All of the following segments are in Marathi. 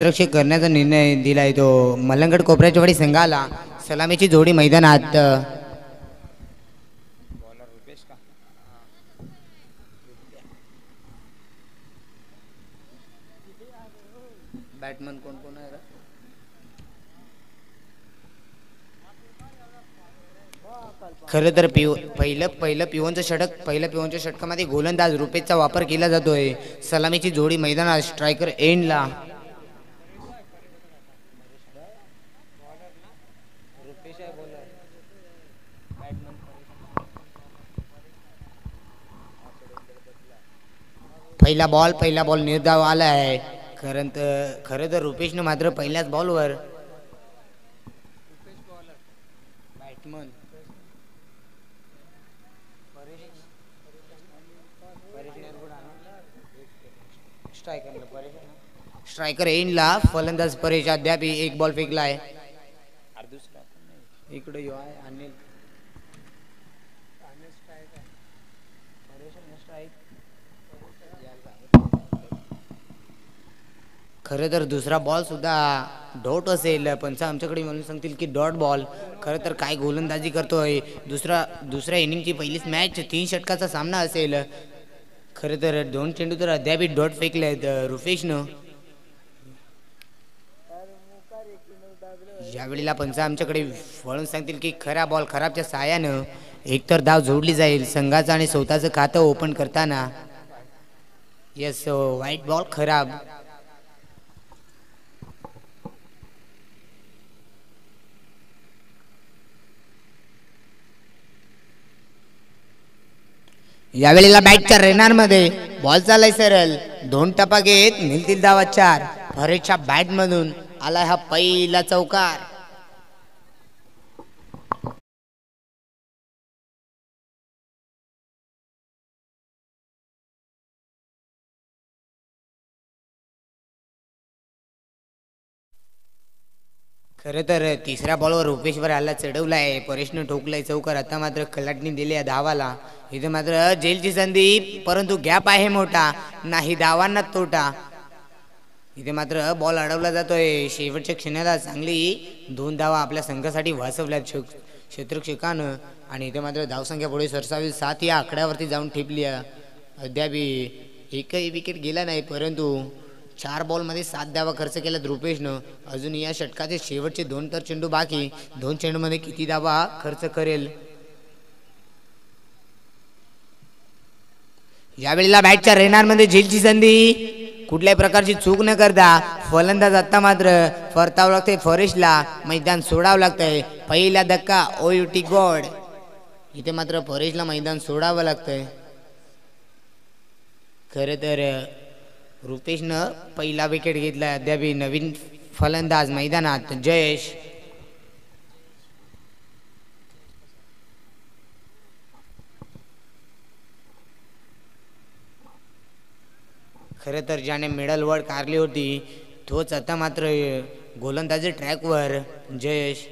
रक्षक करण्याचा निर्णय दिलाय तो मलंगड कोपऱ्याच्या वाडी संघाला सलामीची जोडी मैदानात बॅटमन कोण कोण आहे खरं तर पहिलं पिवनच्या षटकामध्ये गोलंदाज रुपेशचा वापर केला जातोय. सलामीची जोडी मैदानात स्ट्रायकर एंडला पहिला बॉल निर्धाव आला आहे. खरं तर रुपेशनं मात्र पहिल्याच बॉलवर बॅटमन स्ट्रायकर एंडला फलंदाज परेश अद्याप एक बॉल फेकलाय. इकडे यो आहे अनिल खरं तर दुसरा बॉल सुद्धा डॉट असेल पण आमच्याकडे म्हणून सांगतील की डॉट बॉल. खरं तर काय गोलंदाजी करतोय. दुसऱ्या इनिंगची पहिलीच मॅच 3 षटकाचा सामना असेल. खरं तर 2 चेंडू तर अद्याप डॉट फेकलेत रुपेशनं. यावेळेला पंच आमच्याकडे वळून सांगतील की खराबच्या साहाय्यानं एकतर धाव जोडली जाईल संघाचं आणि स्वतःचं खातं ओपन करताना. येस व्हाईट बॉल खराब. यावेळेला बॅटच्या रेनारमध्ये बॉल चाललाय सरळ 2 टपा घेत मिळतील धावा 4. फरेजच्या बॅट मधून आलाय हा पहिला चौकार. खरं तर तिसऱ्या बॉलवर रुपेशवर हल्ला चढवलाय. परेशनं ठोकलाय चौकार. आता मात्र खलाटणी दिली धावाला. इथे मात्र जेलची संधी परंतु गॅप आहे मोठा नाही धावांना तोटा. इथे मात्र बॉल अडवला जातोय. शेवटच्या क्षणाला चांगली 2 धावा आपल्या संघासाठी वाचवल्यात क्षेत्ररक्षकानं आणि इथे मात्र धावसंख्या पुढे सरसावी 7 या आकड्यावरती जाऊन ठेपली. अद्याप एकही विकेट गेला नाही परंतु 4 बॉलमध्ये 7 धावा खर्च केल्यात रुपेशनं. अजून या षटकाचे शेवटचे 2 तर चेंडू बाकी. 2 चेंडूमध्ये किती धावा खर्च करेल. यावेळेला बॅटच्या रेनारमध्ये झेलची संधी. कुठल्याही प्रकारची चूक न करता फलंदाज आता मात्र परतावं लागतंय फरेशला. मैदान सोडावं लागतंय. पहिला धक्का ओयुटी गॉड. इथे मात्र फरेशला मैदान सोडावं लागतंय. खरं तर रुपेशनं पहिला विकेट घेतला. अद्याप नवीन फलंदाज मैदानात जयेश. खरं तर ज्याने मिडल वर्ड कारली होती तोच आता मात्र गोलंदाजी ट्रॅकवर जयेश.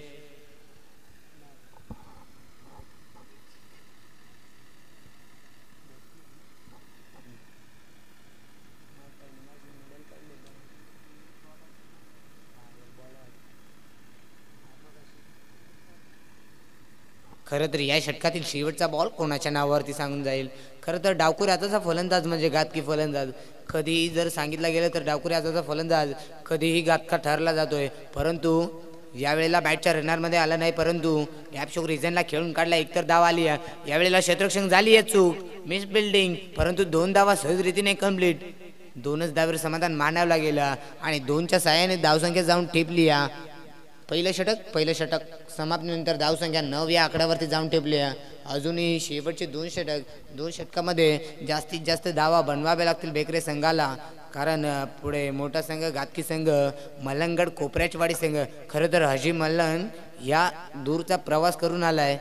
खरं तर या षटकातील शेवटचा बॉल कोणाच्या नावावरती सांगून जाईल. खरं तर डावखुरी हाताचा फलंदाज म्हणजे घातकी फलंदाज. कधीही जर सांगितलं गेलं तर डावखुरी हाताचा फलंदाज कधीही घातका ठरला जातोय. परंतु यावेळेला बॅटच्या रनरमध्ये आला नाही परंतु गॅप शोक रिझनला खेळून काढला. एकतर धाव आली. यावेळेला क्षेत्ररक्षक झाली आहे चूक मिस बिल्डिंग परंतु 2 धावा सहज रीतीने कंप्लीट. 2च धावेवर समाधान मानावं लागेल आणि 2च्या साहाय्याने धावसंख्या जाऊन ठेपली. पहिलं षटक समाप्तीनंतर धावसंख्या 9 या आकड्यावरती जाऊन ठेपली. अजूनही शेवटचे 2 षटकामध्ये जास्तीत जास्त धावा बनवाव्या लागतील बेकरे संघाला. कारण पुढे मोठा संघ घातकी संघ मलंगड कोपऱ्याची वाडी संघ. खरं तर हजी मल्लन या दूरचा प्रवास करून आलाय.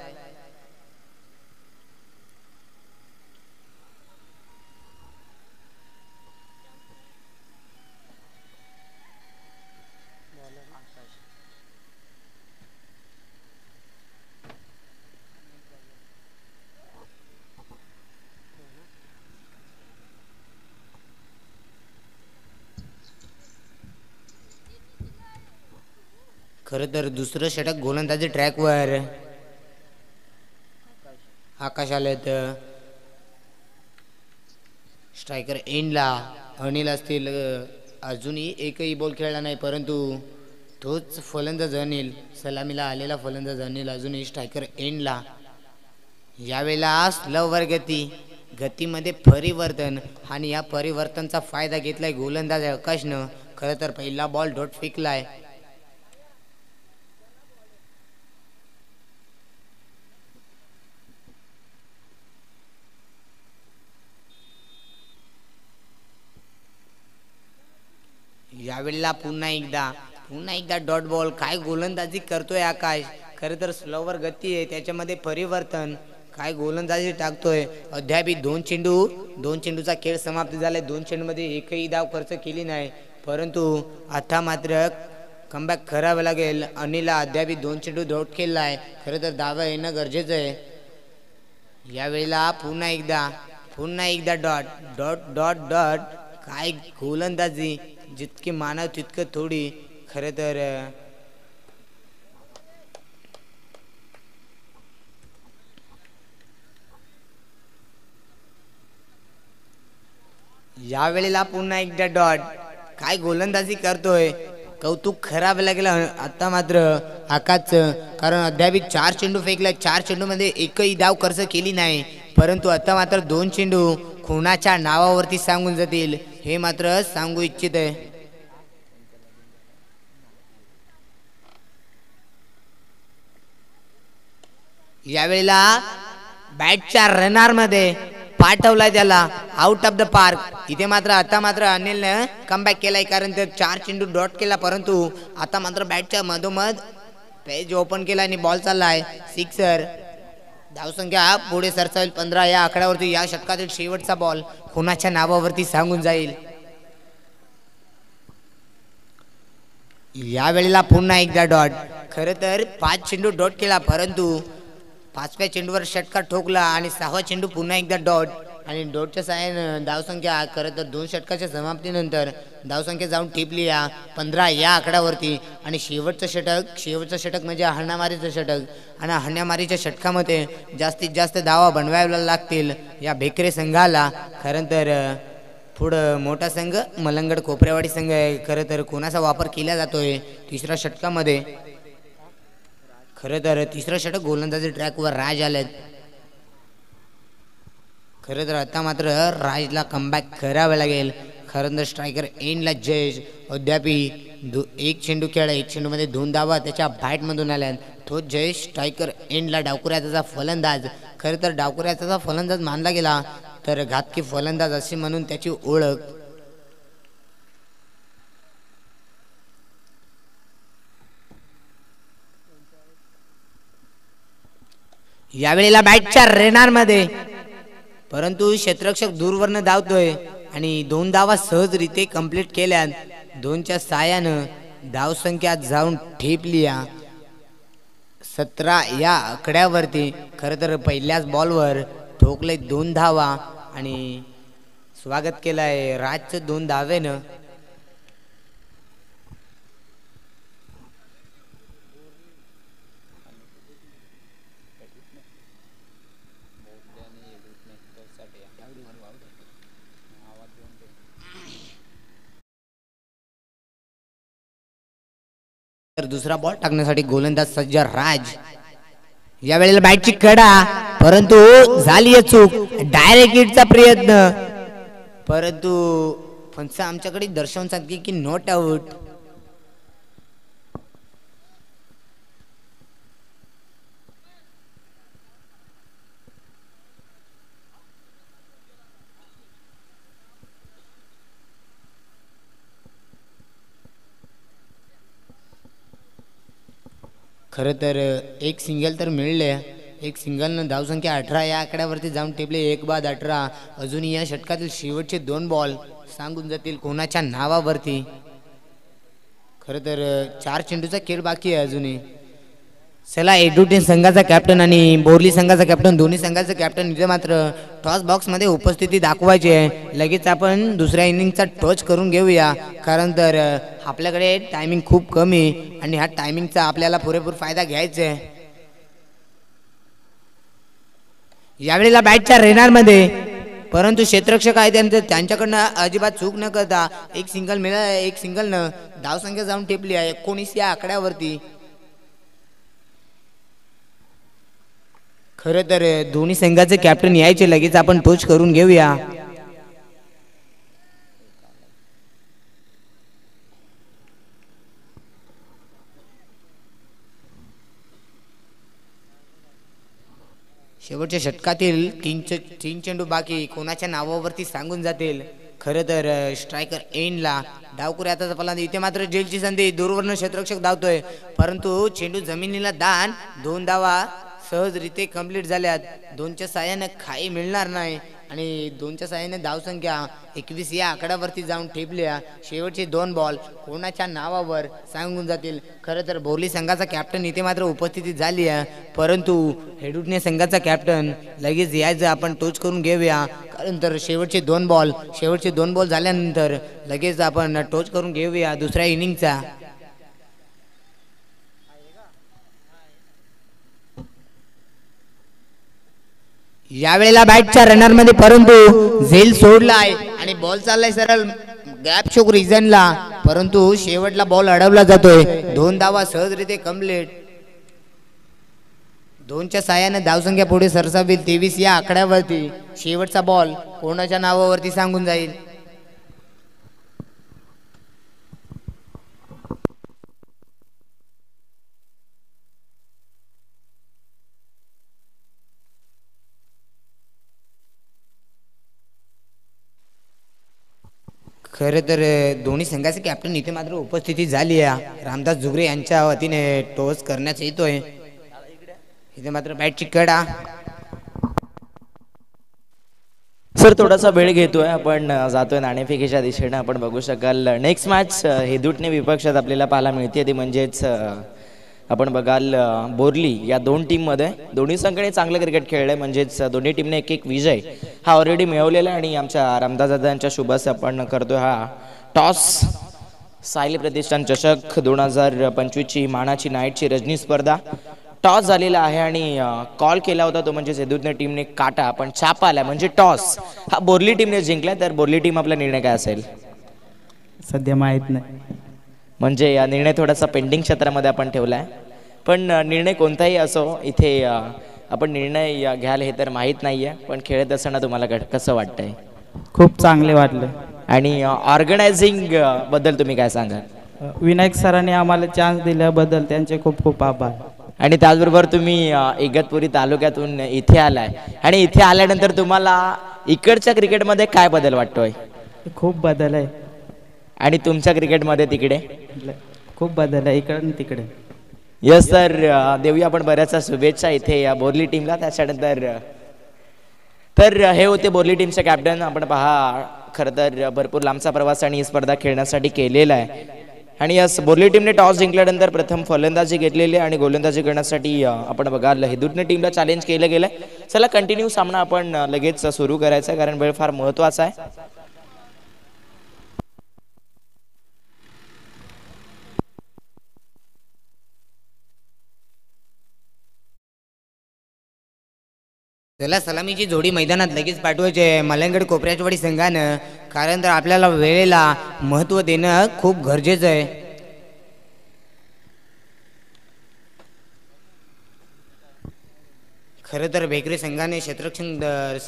खरं तर दुसरं षटक गोलंदाजी ट्रॅकवर आकाश आलेत. स्ट्रायकर एंडला अनिल असतील. अजूनही एकही बॉल खेळला नाही, परंतु तोच फलंदाज अनिल, सलामीला आलेला फलंदाज अनिल अजूनही स्ट्रायकर एंडला. यावेळेला स्लोवर गतीमध्ये परिवर्तन आणि या परिवर्तनचा फायदा घेतलाय गोलंदाज आकाशनं. खरं तर पहिला बॉल डॉट फेकलाय. यावेळेला पुन्हा एकदा डॉट बॉल. काय गोलंदाजी करतोय आकाश. खरं तर स्लोवर गती आहे, त्याच्यामध्ये परिवर्तन. काय गोलंदाजी टाकतोय. अद्याप दोन चेंडूचा खेळ समाप्त झालाय. 2 चेंडूमध्ये एकही धाव खर्च केली नाही, परंतु आता मात्र कमबॅक करावं लागेल. अनिलला अद्याप 2 चेंडू डॉट खेळलाय. खरं तर धावा येणं गरजेचं आहे. यावेळेला पुन्हा एकदा डॉट. काय गोलंदाजी, जितके मानव तितकं थोडी. खरं तर यावेळेला पुन्हा एकदा डॉट. काय गोलंदाजी करतोय. कौतुक खराब लागलं आता मात्र आकाशचं, कारण अद्याप 4 चेंडू फेकला. 4 चेंडूमध्ये एकही धाव खर्च केली नाही, परंतु आता मात्र 2 चेंडू कोणाच्या नावावरती सांगून जातील हे मात्र सांगू इच्छित आहे. यावेळेला बॅटच्या रनर मध्ये पाठवलाय त्याला आउट ऑफ द पार्क. इथे मात्र आता मात्र अनिलने कमबॅक केलाय, कारण ते 4 चेंडू डॉट केला, परंतु आता मात्र बॅटच्या मधोमध पेज ओपन केला आणि बॉल चाललाय सिक्सर. धावसंख्या पुढे सरसावेल 15 या आकड्यावरती. या षटकातील शेवटचा बॉल कोणाच्या नावावरती सांगून जाईल. यावेळेला पुन्हा एकदा डॉट. खरं तर 5 चेंडू डॉट केला, परंतु 5व्या चेंडूवर षटका ठोकला आणि 6वा चेंडू पुन्हा एकदा डॉट. आणि डॉटच्या साहाय्याने धावसंख्या खरं तर 2 षटकाच्या समाप्तीनंतर धावसंख्या जाऊन टिपली या 15 या आकड्यावरती. आणि शेवटचं षटक म्हणजे हाणामारीचं षटक. आणि हाणामारीच्या षटकामध्ये जास्तीत जास्त धावा बनवायला लागतील या भेकरे संघाला. खरं तर पुढं मोठा संघ मलंगड कोपरेवाडी संघ आहे. खरं तर कोणाचा वापर केला जातोय तिसऱ्या षटकामध्ये. खरं तर तिसरं षटक गोलंदाजी ट्रॅकवर राज आलेत. खरं तर आता मात्र राजला कमबॅक करावं लागेल. खरं तर स्ट्रायकर एंडला जयेश अद्याप 1 चेंडू खेळला. 1 चेंडूमध्ये 2 धावा त्याच्या बॅटमधून आल्यात. तो जयेश स्ट्रायकर एंडला डावकुऱ्याचा फलंदाज. खरं तर डावकुऱ्याचा फलंदाज मानला गेला तर घातकी फलंदाज असे म्हणून त्याची ओळख. यावेळेला बॅटच्या रेनार मध्ये, परंतु क्षेत्ररक्षक दूरवरनं धावतोय आणि 2 धावा सहजरीते कंप्लीट केल्यात. 2च्या साहाय्यानं धावसंख्या जाऊन ठेपली या 17 या आकड्यावरती. खरं तर पहिल्याच बॉलवर ठोकले 2 धावा आणि स्वागत केलंय राजचं 2 धावेनं. तर दुसरा बॉल टाकण्यासाठी गोलंदाज सज्ज राज. यावेळेला बॅटची कडा, परंतु झाली चूक. डायरेक्ट हिटचा प्रयत्न, परंतु पंच आमच्याकडे दर्शवून सांगते की नॉट आउट. खरं तर एक सिंगल तर मिळले. एक सिंगलनं धावसंख्या 18 या आकड्यावरती जाऊन टेपले. 1 बाद 18. अजूनही या षटकातील शेवटचे 2 बॉल सांगून जातील कोणाच्या नावावरती. खरं तर 4 चेंडूचा खेळ बाकी आहे अजूनही. चला एडुटीन संघाचा कॅप्टन आणि बोरली संघाचा कॅप्टन दोन्ही संघाचा कॅप्टन इथे मात्र टॉस बॉक्समध्ये उपस्थिती दाखवायची आहे. लगेच आपण दुसऱ्या इनिंगचा टच करून घेऊया, कारण तर आपल्याकडे टायमिंग खूप कमी आणि ह्या टायमिंगचा आपल्याला पुरेपूर फायदा घ्यायचा आहे. यावेळेला बॅटच्या रेनारमध्ये, परंतु क्षेत्ररक्षक आहे त्यांच्याकडनं अजिबात चूक न करता एक सिंगल न धावसंख्या जाऊन टिपली आहे 19 या आकड्यावरती. खरं तर दोन्ही संघाचे कॅप्टन यायचे, लगेच आपण टोच करून घेऊया. शेवटच्या षटकातील तीन चेंडू बाकी कोणाच्या नावावरती सांगून जातील. खरं तर स्ट्रायकर एंडला डावकुरी आता फलंदाज. इथे मात्र जेलची संधी, दूरवर्ण क्षेत्ररक्षक धावतोय, परंतु चेंडू जमिनीला दान. 2 धावा सहजरित्या कंप्लीट झाल्यात. 2च्या साह्याने खाई मिळणार नाही आणि 2च्या साह्याने धावसंख्या 21 या आकड्यावरती जाऊन ठेपल्या. शेवटचे 2 बॉल कोणाच्या नावावर सांगून जातील. खरं तर बोरली संघाचा कॅप्टन इथे मात्र उपस्थिती झाली आहे, परंतु हेडुटणे संघाचा कॅप्टन लगेच यायचं आपण टोच करून घेऊया, कारण तर शेवटचे 2 बॉल झाल्यानंतर लगेच आपण टोच करून घेऊया दुसऱ्या इनिंगचा. यावेळेला बॅटच्या रनरमध्ये, परंतु झेल सोडला आहे आणि बॉल चाललाय सरळ गॅप चोक रिजनला, परंतु शेवटला बॉल अडवला जातोय. 2 धावा सहजरित्या कंप्लीट. 2च्या साह्याने धावसंख्या पुढे सरसावेल 23 या आकड्यावरती. शेवटचा बॉल कोणाच्या नावावरती सांगून जाईल. खरं तर दोन्ही संघाचे कॅप्टन इथे मात्र उपस्थिती झाली आहे. रामदास जुगरे यांच्या वतीने टॉस करण्यात येतोय. इथे मात्र बॅटची कडा. सर थोडासा वेळ घेतोय, आपण जातोय नाणेफेकीच्या दिशेने. आपण बघू शकाल नेक्स्ट मॅच हेदुटणे विपक्षात आपल्याला पाहायला मिळते, ती म्हणजेच आपण बघाल बोरली या 2 टीममध्ये. दोन्ही संघाने चांगलं क्रिकेट खेळलंय, म्हणजेच दोन्ही टीमने एक विजय हा ऑलरेडी मिळवलेला आहे. आणि आमच्या रामदास दादांच्या शुभस आपण करतोय हा टॉस. सायली प्रतिष्ठान चषक 2025ची मानाची नाईटची रजनी स्पर्धा टॉस झालेला आहे आणि कॉल केला होता तो म्हणजे हेदुटणे टीमने काटा, पण छापा आला म्हणजे टॉस हा बोरली टीमने जिंकला. तर बोरली टीम आपला निर्णय काय असेल सध्या माहित नाही, म्हणजे या निर्णय थोडासा पेंडिंग क्षेत्रामध्ये आपण ठेवला आहे. पण निर्णय कोणताही असो, इथे आपण निर्णय घ्याल हे तर माहीत नाही आहे, पण खेळत असताना तुम्हाला कसं वाटतंय? खूप चांगले वाटले. आणि ऑर्गनायझिंग बद्दल तुम्ही काय सांगाल? विनायक सरांनी आम्हाला चान्स दिल्याबद्दल त्यांचे खूप खूप आभार. आणि त्याचबरोबर तुम्ही इगतपुरी तालुक्यातून इथे आलाय, आणि इथे आल्यानंतर तुम्हाला इकडच्या क्रिकेटमध्ये काय बदल वाटतोय? खूप बदल आहे. आणि तुमच्या क्रिकेटमध्ये तिकडे खूप बदल आहे, इकडे तिकडे. यस सर, देऊया आपण बऱ्याचशा शुभेच्छा इथे या बोरली टीमला. त्याच्यानंतर तर हे होते बोरली टीमचे कॅप्टन. आपण पहा, खरं तर भरपूर लांबचा प्रवास आणि ही स्पर्धा खेळण्यासाठी केलेला आहे. आणि यस, बोरली टीमने टॉस जिंकल्यानंतर प्रथम फलंदाजी घेतलेली आहे आणि गोलंदाजी करण्यासाठी आपण बघाल हेदुटणे टीमला चॅलेंज केलं गेलं. चला कंटिन्यू सामना आपण लगेच सुरू करायचा आहे, कारण वेळ फार महत्त्वाचा आहे. त्याला सलामीची जोडी मैदानात लगेच पाठवायची आहे मलंगड कोपऱ्याचवाडी संघानं, कारण तर आपल्याला वेळेला महत्त्व देणं खूप गरजेचं आहे. खरं तर बेकरी संघाने क्षेत्ररक्षण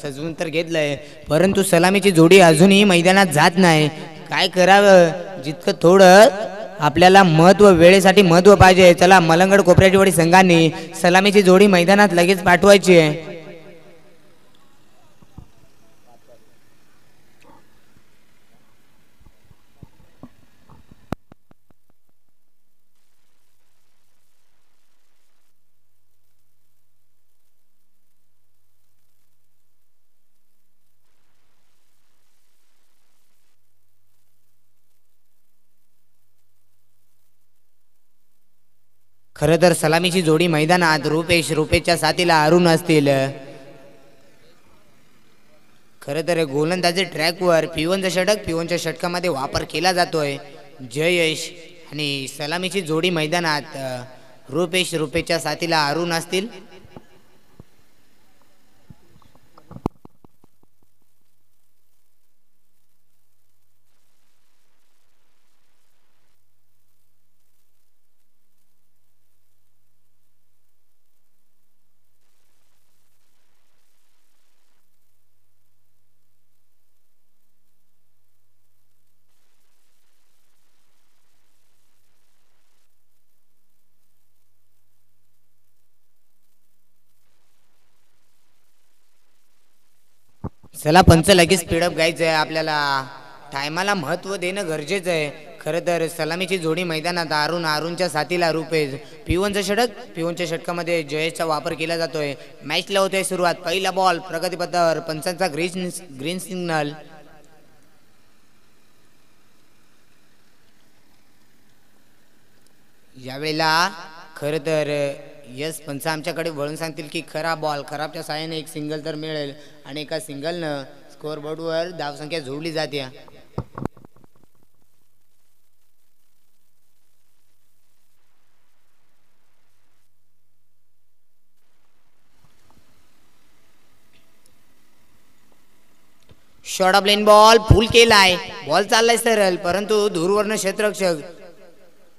सजवून तर घेतलंय, परंतु सलामीची जोडी अजूनही मैदानात जात नाही. काय करावं? जितकं थोडं आपल्याला महत्त्व, वेळेसाठी महत्त्व पाहिजे. चला, मलंगड कोपऱ्याचवाडी संघाने सलामीची जोडी मैदानात लगेच पाठवायची आहे. खरं तर सलामीची जोडी मैदानात रुपेशच्या साथीला अरुण असतील. खरं तर गोलंदाजी ट्रॅकवर पिवनच्या षटकामध्ये वापर केला जातोय. जयेश आणि सलामीची जोडी मैदानात रुपेशच्या साथीला अरुण असतील. चला पंच लगेच स्पीडअप घ्यायचं आहे. आपल्याला टायमाला महत्त्व देणं गरजेचं आहे. खरं तर सलामीची जोडी मैदानात अरुणच्या साथीला रुपेश. पिवनच्या षटकामध्ये जयेशचा वापर केला जातोय. मॅचला होते सुरुवात. पहिला बॉल प्रगतीपथावर. पंचांचा ग्रीन सिग्नल. यावेळेला खरं तर यस पंच आमच्याकडे वळून सांगतील की खराबच्या साहाय्याने एक सिंगल तर मिळेल आणि एका सिंगलनं स्कोअर बोर्डवर धावसंख्या जोडली जाते. Short of line ball full केलाय. बॉल चाललाय सरळ, परंतु दूरवरनं क्षेत्ररक्षक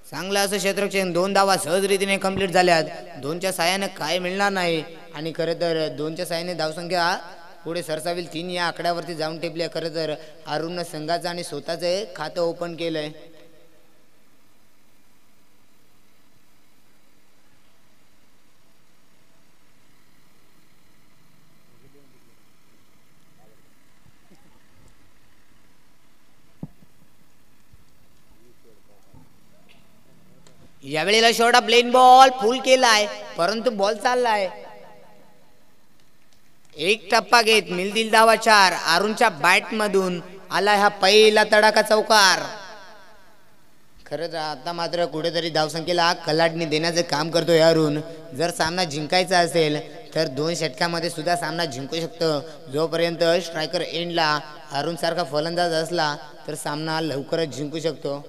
चांगलं असं क्षेत्ररक्षण. 2 धावा सहज रीतीने कंप्लीट झाल्यात. 2च्या साह्यानं काय मिळणार नाही आणि खरं तर 2च्या साह्याने धावसंख्या पुढे सरसावेल. 3 या आकड्यावरती जाऊन टेपल्या. खरं तर अरुणनं संघाचं आणि स्वतःचं खातं ओपन केलंय. यावेळेला short of plain ball full केलाय, परंतु बॉल चाललाय. एक टप्पा घेत मिळतील धावा 4. अरुणच्या बॅट मधून आलाय हा पहिला तडाखा चौकार. खरंच आता मात्र कुठेतरी धावसंख्येला कलाटणी देण्याचं काम करतोय अरुण. जर सामना जिंकायचा असेल तर 2 षटकामध्ये सुद्धा सामना जिंकू शकतो. जोपर्यंत स्ट्रायकर एंडला अरुण सारखा फलंदाज असला तर सामना लवकरच जिंकू शकतो.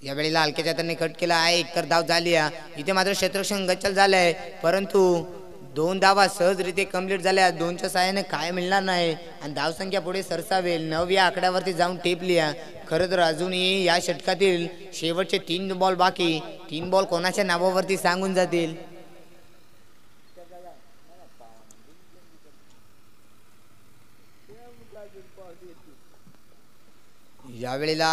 यावेळेला हलक्याच्या हाताने कट केला आहे. एकतर धाव झाली आहे. इथे मात्र क्षेत्ररक्षण गच्चल झालंय, परंतु 2 धावा सहजरीते कंप्लीट झाल्या. 2च्या साहाय्याने काय मिळणार नाही आणि धावसंख्या पुढे सरसावेल. 9 या आकड्यावरती जाऊन टेपली आहे. खरं तर अजूनही या षटकातील शेवटचे 3 बॉल बाकी. 3 बॉल कोणाच्या नावावरती सांगून जातील. यावेळेला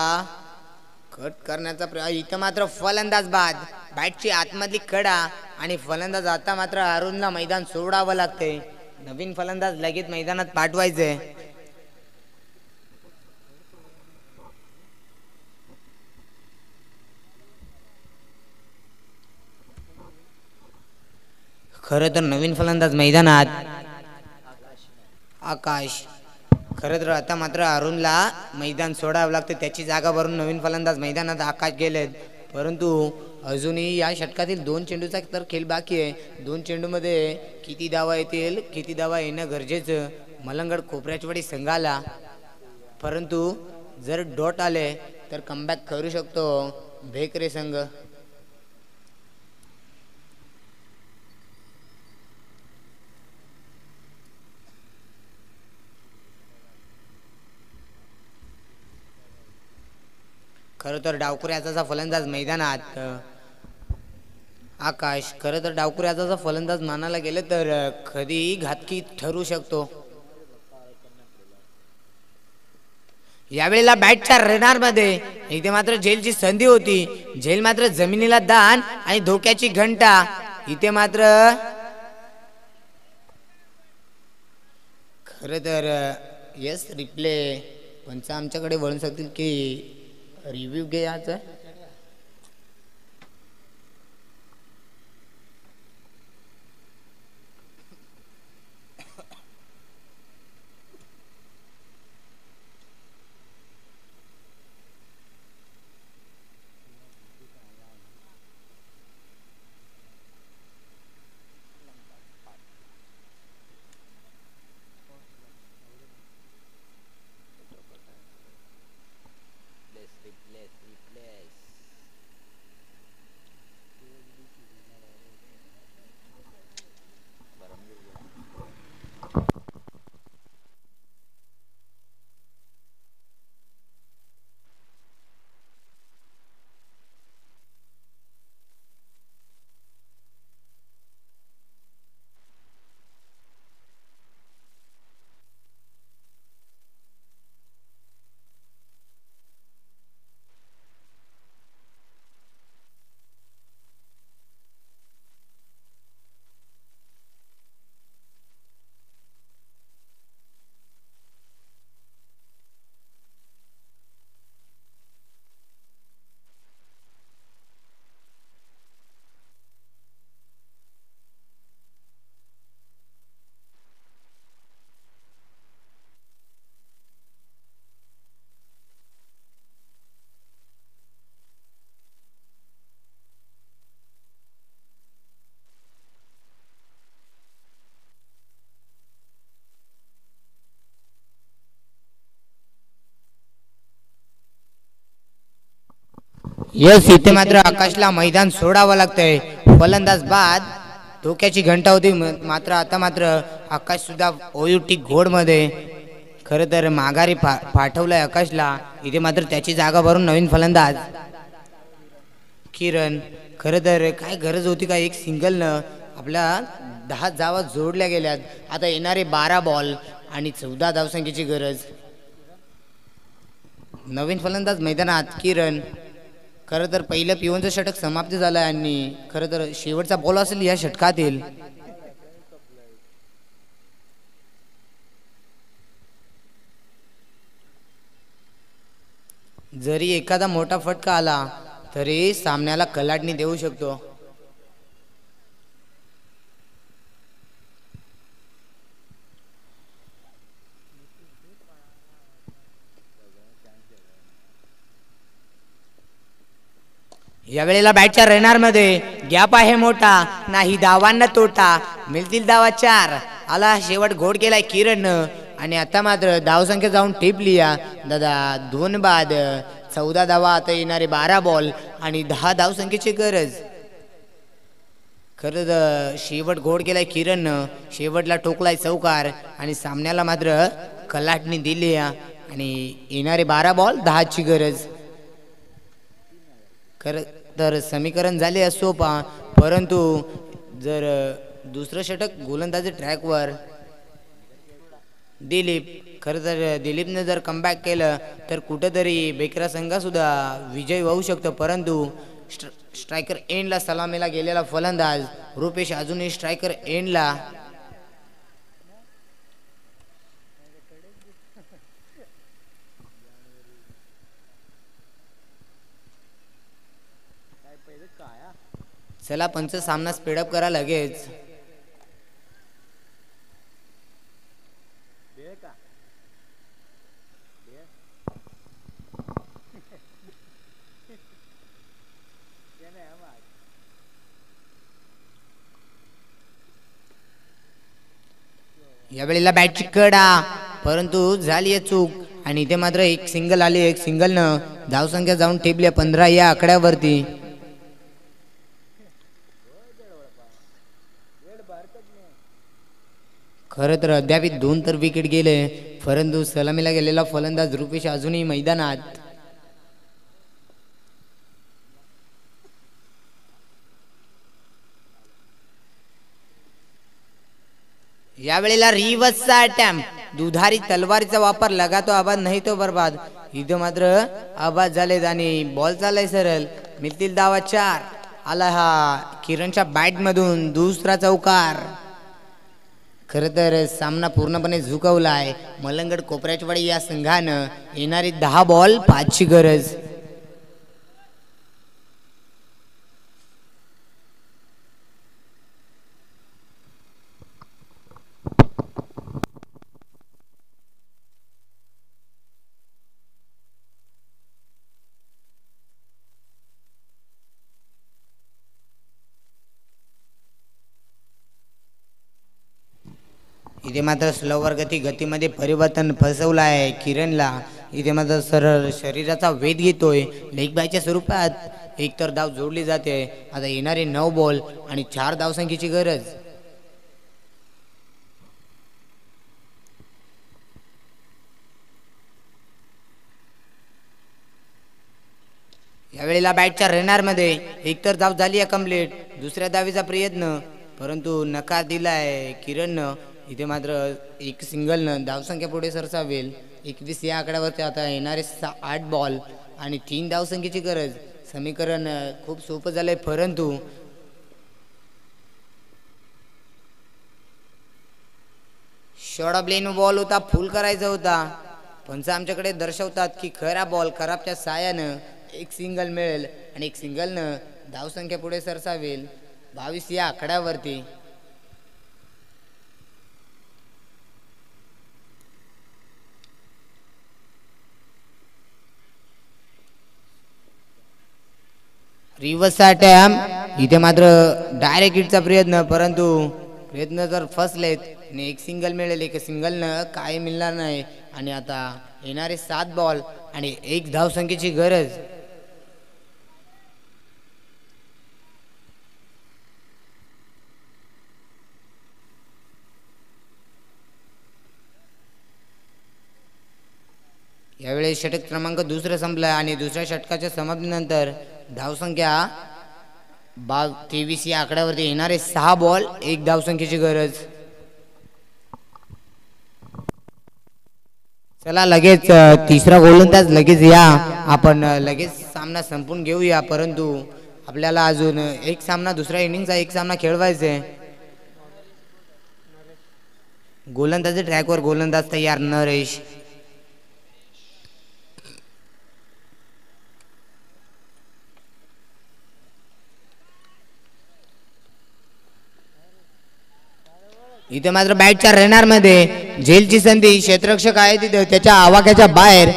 कट करण्याचा इथं मात्र फलंदाज बाद. बॅटची आतमधली कडा आणि फलंदाज. आता मात्र अरुणला मैदान सोडावं लागतंय. नवीन फलंदाज लगेच मैदानात पाठवायचंय. खरं तर नवीन फलंदाज मैदानात आकाश. खरं तर आता मात्र अरुणला मैदान सोडावं लागतं. त्याची जागा भरून नवीन फलंदाज मैदानात आकाश गेलेत, परंतु अजूनही या षटकातील 2 चेंडूचा तर खेळ बाकी आहे. 2 चेंडूमध्ये किती धावा येतील, किती धावा येणं गरजेचं. मलंगड कोपऱ्याचवाडी संघाला, परंतु जर डॉट आले तर कमबॅक करू शकतो भेकरे संघ. खरं तर डावखुऱ्याचा फलंदाज मैदानात आकाश. खरं तर डावखुऱ्याचा फलंदाज मानायला गेलं तर कधी घातकी ठरू शकतो. यावेळेला बॅटच्या रडार मध्ये इथे मात्र झेलची संधी होती. झेल मात्र जमिनीला दान आणि धोक्याची घंटा. इथे मात्र खरं तर यस रिप्ले पंच आमच्याकडे वळून शकतील की रिव्ह्यू घ्यायचा. यस, इथे मात्र आकाशला मैदान सोडावं लागतंय. फलंदाज बाद धोक्याची घंटा होती, मात्र आता मात्र आकाश सुद्धा ओयुटी घोड मध्ये खर तर माघारी पाठवलंय आकाशला. इथे मात्र त्याची जागा भरून नवीन फलंदाज किरण. खर तर काय गरज होती का एक सिंगल न आपल्या 10 धावा जोडल्या गेल्यात. आता येणारे 12 बॉल आणि 14 धावसंख्येची गरज. नवीन फलंदाज मैदानात किरण. खरं तर पहिलं पिवनचं षटक समाप्त झालं आणि खरं तर शेवटचा बॉल असेल या षटकातील. जरी एखादा मोठा फटका आला तरी सामन्याला कलाटणी देऊ शकतो. यावेळेला बॅटच्या रनर मध्ये गॅप आहे मोठा, नाही धावांना तोटा, मिळतील धावा 4. आला शेवट घोड केलाय किरण आणि आता मात्र धावसंख्या जाऊन टिपली या दादा 2 बाद 14 धावा. आता येणारे 12 बॉल आणि 10 धावसंख्येची गरज. खरं शेवट घोड केलाय किरण, शेवटला टोकलाय चौकार आणि सामन्याला मात्र कलाटणी दिली आणि येणारे 12 बॉल 10 ची गरज. खरं तर समीकरण झाले सोपा, परंतु जर दुसरं षटक गोलंदाजी ट्रॅकवर दिलीप. खरं तर दिलीपने जर कमबॅक केलं तर कुठेतरी बेकरा संघ सुद्धा विजय होऊ शकतो. परंतु स्ट्रायकर एंडला सलामीला गेलेला फलंदाज रुपेश अजूनही स्ट्रायकर एंडला. चला पंच सामना स्पीडअप करा लगेच. यावेळेला बॅटची कडा, परंतु झाली आहे चूक आणि इथे मात्र एक सिंगल आली. एक सिंगल न धावसंख्या जाऊन टेपली 15 या आकड्यावरती. खरं तर अद्याप 2 तर विकेट गेले, परंतु सलामीला गेलेला फलंदाज रुपेश अजूनही मैदानात. यावेळेला रिव्हर्सचा अटॅम्प्ट, दुधारी तलवारीचा वापर, लगा तो आबाद नाही तो बर्बाद. इथं मात्र आबाद झालेत आणि बॉल चाललाय सरळ. मिळतील धावा 4. आला हा किरणच्या बॅट मधून दुसरा चौकार. खर तर सामना पूर्णपणे झुकवलाय मलंगड कोपऱ्याचवाडी या संघानं. येणारी 10 बॉल 5 ची गरज. इथे मात्र स्लोवर गतीमध्ये परिवर्तन फसवलं आहे किरणला. इथे मात्र सरळ शरीराचा वेध घेतोय लेग बायच्या स्वरूपात. एक तर धाव जोडली जाते. आता येणारे 9 बॉल आणि 4 धावसंख्येची गरज. यावेळेला बॅटच्या रनर मध्ये एक तर धाव झाली आहे कंप्लीट. दुसऱ्या धावीचा प्रयत्न, परंतु नकार दिलाय किरणनं. इथे मात्र एक सिंगल न धावसंख्या पुढे सरसावेल 21 या आकड्यावरती. आता येणारे 8 बॉल आणि 3 धावसंख्येची गरज. समीकरण खूप सोपं झालंय, परंतु शॉर्ट ऑफ लेन बॉल होता, फुल करायचा होता. पंच आमच्याकडे दर्शवतात की खरा बॉल खराबच्या सायानं एक सिंगल मिळेल आणि एक सिंगल न धावसंख्या पुढे सरसावेल 22 या आकड्यावरती. रिव्हर्स अटॅम्प्ट, इथे मात्र डायरेक्ट हिटचा प्रयत्न, परंतु प्रयत्न तर फसलेत आणि एक सिंगल मिळेल. एक सिंगल न काय मिळणार नाही आणि आता येणारे 7 बॉल आणि 1 धावसंख्येची गरज. यावेळी षटक क्रमांक दुसरं संपलं आणि दुसऱ्या षटकाच्या समाप्तीनंतर धावसंख्या 23 या आकड्यावरती येणारे 6 बॉल 1 धावसंख्येची गरज. चला लगेच तिसरा गोलंदाज लगेच या, आपण लगेच सामना संपून घेऊया. परंतु आपल्याला अजून एक सामना, दुसऱ्या इनिंगचा एक सामना खेळवायचा आहे. गोलंदाजी ट्रॅकवर गोलंदाज तयार नरेश. इथे मात्र बॅटच्या रनर मध्ये झेलची संधी, क्षेत्ररक्षक आहे तिथे त्याच्या आवाक्याच्या बाहेर.